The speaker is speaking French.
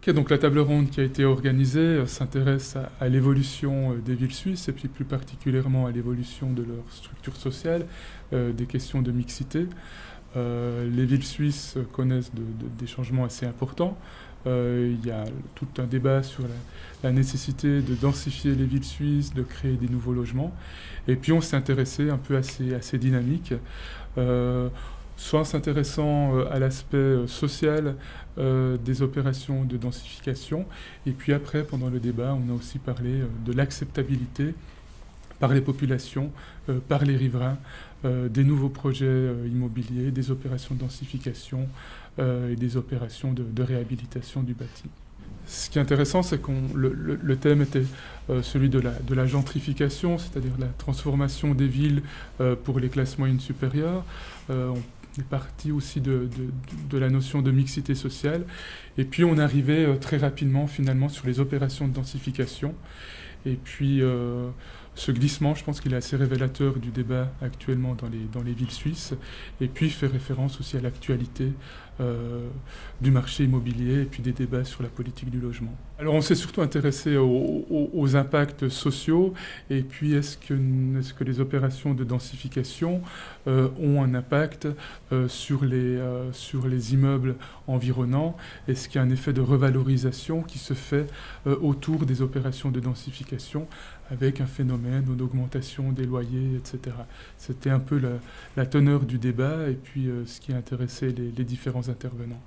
Ok, donc la table ronde qui a été organisée s'intéresse à l'évolution des villes suisses et puis plus particulièrement à l'évolution de leur structure sociale, des questions de mixité. Les villes suisses connaissent des changements assez importants. Il y a tout un débat sur la nécessité de densifier les villes suisses, de créer des nouveaux logements. Et puis on s'est intéressé un peu à ces dynamiques. Soit en s'intéressant à l'aspect social des opérations de densification. Et puis après, pendant le débat, on a aussi parlé de l'acceptabilité par les populations, par les riverains, des nouveaux projets immobiliers, des opérations de densification et des opérations de réhabilitation du bâti. Ce qui est intéressant, c'est que le thème était celui de la gentrification, c'est-à-dire la transformation des villes pour les classes moyennes supérieures. On est parti aussi de la notion de mixité sociale. Et puis on arrivait très rapidement finalement sur les opérations de densification. Et puis ce glissement, je pense qu'il est assez révélateur du débat actuellement dans les villes suisses. Et puis il fait référence aussi à l'actualité du marché immobilier et puis des débats sur la politique du logement. Alors on s'est surtout intéressé aux impacts sociaux et puis est-ce que les opérations de densification ont un impact sur les immeubles environnants? Est-ce qu'il y a un effet de revalorisation qui se fait autour des opérations de densification avec un phénomène d'augmentation des loyers, etc. C'était un peu la teneur du débat et puis ce qui a intéressé les différents intervenants.